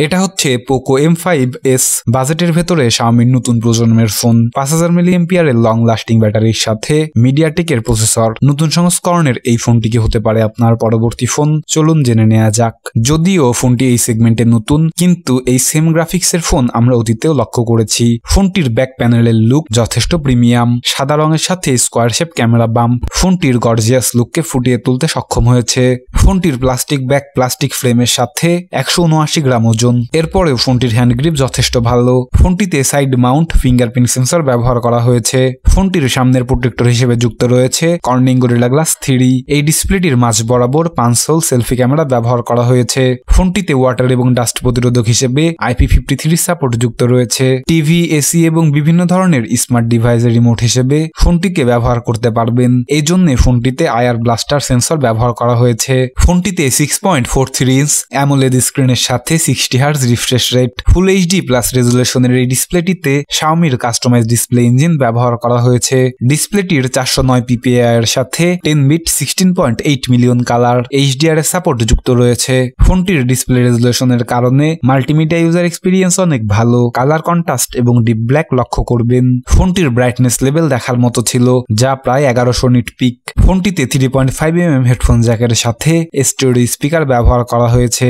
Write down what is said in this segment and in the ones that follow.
এটা হচ্ছে Poco M5s বাজেটের ভেতরে Xiaomi নতুন প্রজন্মের ফোন। 5000 mAh লং লাস্টিং ব্যাটারির সাথে মিডিয়াটেকের প্রসেসর। নতুন সংস্করণের এই ফোনটিকে হতে পারে আপনার পরবর্তী ফোন। চলুন জেনে নেওয়া যাক। যদিও ফোনটি এই সেগমেন্টে নতুন, কিন্তু এই সেম গ্রাফিক্সের ফোন আমরা অতীতেও লক্ষ্য করেছি। ফোনটির ব্যাক প্যানেলের লুক যথেষ্ট প্রিমিয়াম। সাদা রঙের সাথে স্কোয়ার শেপ ক্যামেরা বাম্প ফোনটির গর্জিয়াস লুককে ফুটিয়ে তুলতে সক্ষম হয়েছে। ফোনটির প্লাস্টিক ব্যাক প্লাস্টিক ফ্রেমের সাথে 179 গ্রাম ওজন। এরপরেও ফোনটির হ্যান্ড গ্রিপ যথেষ্ট ভালো। ফোনটিতে সাইড মাউন্ট ফিঙ্গারপ্রিন্ট সেন্সর ব্যবহার করা হয়েছে। ফোনটির সামনের প্রোটেক্টর হিসেবে যুক্ত রয়েছে কর্নিং গরিলা গ্লাস 3। এই ডিসপ্লেটির মাঝ বরাবর 5 হোল সেলফি ক্যামেরা ব্যবহার করা হয়েছে। ফোনটিতে ওয়াটার এবং ডাস্ট প্রতিরোধক হিসেবে IP53 সাপোর্ট যুক্ত রয়েছে। টিভি, এসি এবং বিভিন্ন ধরনের স্মার্ট ডিভাইসের রিমোট হিসেবে ফোনটিকে ব্যবহার করতে পারবেন। এই জন্য ফোনটিতে আয়ার ব্লাস্টার সেন্সর ব্যবহার করা হয়েছে। ফোনটিতে 6.43 ইঞ্চ অ্যামোলেড স্ক্রিনের সাথে 60 হার্জ রিফ্রেশ রেট, ফুল HD প্লাস রেজুলেশনের এই ডিসপ্লেটিতে Xiaomiর কাস্টমাইজ ডিসপ্লে ইঞ্জিন ব্যবহার করা হয়েছে। ডিসপ্লেটির 409 ppi এর সাথে 10 বিট 16.8 মিলিয়ন কালার HDR এর সাপোর্ট যুক্ত রয়েছে। ফোনটির ডিসপ্লে রেজুলেশনের কারণে মাল্টিমিডিয়া ইউজার এক্সপিরিয়েন্স অনেক ভালো। কালার কন্ট্রাস্ট এবং ডিপ ব্ল্যাক লক্ষ্য করবেন। ফোনটির ব্রাইটনেস লেভেল দেখার মতো ছিল, যা প্রায় 1100 নিট পিক। ফোনটিতে 3.5 mm হেডফোন জ্যাকের সাথে স্টেরিও স্পিকার ব্যবহার করা হয়েছে।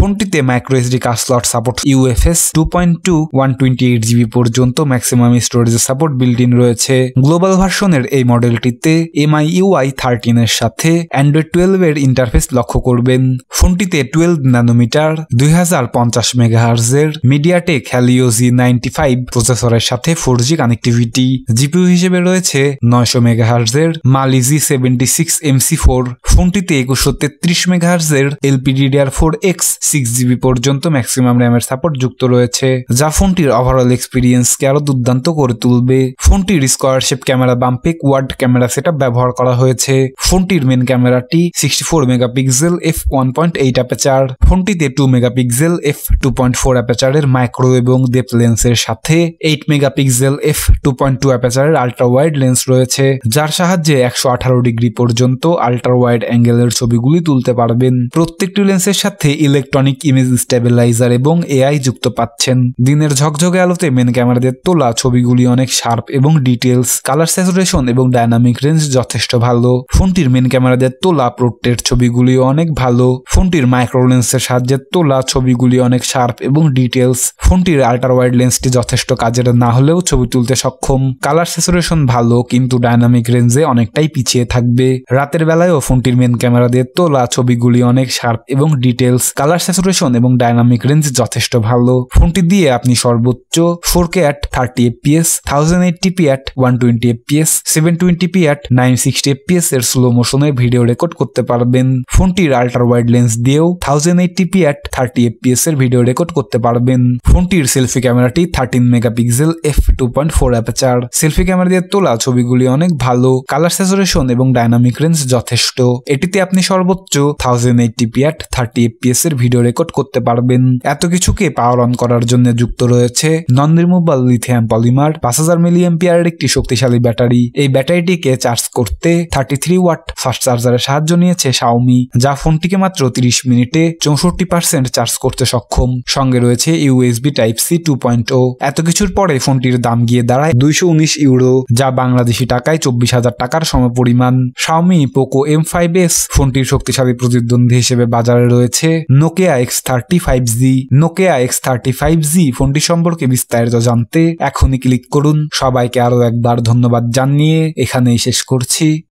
ফোনটিতে micro SD card slot support, UFS 2.2 128GB পর্যন্ত maximum storage support built in রয়েছে। গ্লোবাল ভার্সনের এই মডেলটিতে MIUI 13 এর সাথে Android 12 এর ইন্টারফেস লক্ষ্য করবেন। ফোনটিতে 12 ন্যানোমিটার 2050 MHz এর Mediatek Helio G95 প্রসেসরের সাথে 4G কানেক্টিভিটি। GPU হিসেবে রয়েছে 900 MHz এর Mali-G76 MC4। ফোনটিতে 2133 MHz এর LPDDR5X 6GB পর্যন্ত ম্যাক্সিমাম র্যামের সাপোর্ট যুক্ত রয়েছে, যা ফোনটির ওভারঅল এক্সপিরিয়েন্সকে আরো দুর্দান্ত করে তুলবে। ফোনটির স্কোয়ার শেপ ক্যামেরা বাম্পে কোয়াড ক্যামেরা সেটআপ ব্যবহার করা হয়েছে। ফোনটির মেন ক্যামেরাটি 64 মেগাপিক্সেল f1.8 অ্যাপারচার। ফোনটিতে 2 মেগাপিক্সেল f2.4 অ্যাপারচারের মাইক্রো এবং ডেপথ লেন্সের সাথে 8 মেগাপিক্সেল f2.2 অ্যাপারচারের আল্ট্রা ওয়াইড লেন্স রয়েছে, যার সাহায্যে 118 ডিগ্রি পর্যন্ত আল্ট্রা ওয়াইড অ্যাঙ্গেলের ছবিগুলি তুলতে পারবেন। প্রত্যেকটি লেন্সের সাথে ইলেকট্রনিক ইমেজ স্টেবিলাইজার এবং AI যুক্ত পাচ্ছেন। দিনের ঝকঝকে আলোতে মেন ক্যামেরা দিয়ে তোলা ছবিগুলি অনেক শার্প এবং ডিটেলস। কালার স্যাচুরেশন এবং ডায়নামিক রেঞ্জ যথেষ্ট ভালো। ফোনটির মেন ক্যামেরা দিয়ে তোলা পোর্ট্রেট ছবিগুলি অনেক ভালো। ফোনটির মাইক্রো লেন্সের সাহায্যে তোলা ছবিগুলি অনেক শার্প এবং ডিটেলস। ফোনটির আল্ট্রা ওয়াইড লেন্সটি যথেষ্ট কাজের না হলেও ছবি তুলতে সক্ষম। কালার স্যাচুরেশন ভালো, কিন্তু ডায়নামিক রেঞ্জে অনেকটাই পিছিয়ে থাকবে। রাতের বেলায়ও ফোনটির মেন ক্যামেরা দিয়ে তোলা ছবিগুলি অনেক শার্প এবং ডিটেলস। কালার স্যাচুরেশন এবং ডায়নামিক রেঞ্জ যথেষ্ট ভালো। ফোনটি দিয়ে আপনি সর্বোচ্চ 4K at 30 fps, 1080p at 120 fps, 720p at 960 fps এর স্লো মোশনের ভিডিও রেকর্ড করতে পারবেন। ফোনটির আল্ট্রা ওয়াইড লেন্স দিয়েও 1080p at 30 fps এর ভিডিও রেকর্ড করতে পারবেন। ফোনটির সেলফি ক্যামেরাটি 13 megapixel f2.4 aperture. Selfie camera দিয়ে তোলা ছবিগুলি অনেক ভালো। কালার স্যাচুরেশন এবং ডায়নামিক রেঞ্জ যথেষ্ট। এটিতে আপনি সর্বোচ্চ 1080p at 30 fps এর ভিডিও রেকর্ড করতে পারবেন। এত কিছুকে পাওয়ার অন করার জন্য যুক্ত রয়েছে non removable lithium polymer 5000 mAh এর একটি শক্তিশালী ব্যাটারি। এই ব্যাটারিটিকে চার্জ করতে 33 ওয়াট ফাস্ট চার্জারের সাহায্য নিয়েছে Xiaomi, যা ফোনটিকে মাত্র 30 মিনিটে 64% চার্জ করতে সক্ষম। সঙ্গে রয়েছে USB Type-C 2.0। এত কিছুর পরে ফোনটির দাম গিয়ে দাঁড়ায় 219 ইউরো, যা বাংলাদেশি টাকায় 24,000 টাকার সমপরিমাণ। Xiaomi Poco M5s ফোনটির শক্তিশালী প্রতিদ্বন্দ্বী হিসেবে বাজারে রয়েছে Nokia X35Z। Nokia X35Z ফোনটি সম্পর্কে বিস্তারিত জানতে এখনই ক্লিক করুন। সবাইকে আরো একবার ধন্যবাদ জানিয়ে এখানেই শেষ করছি।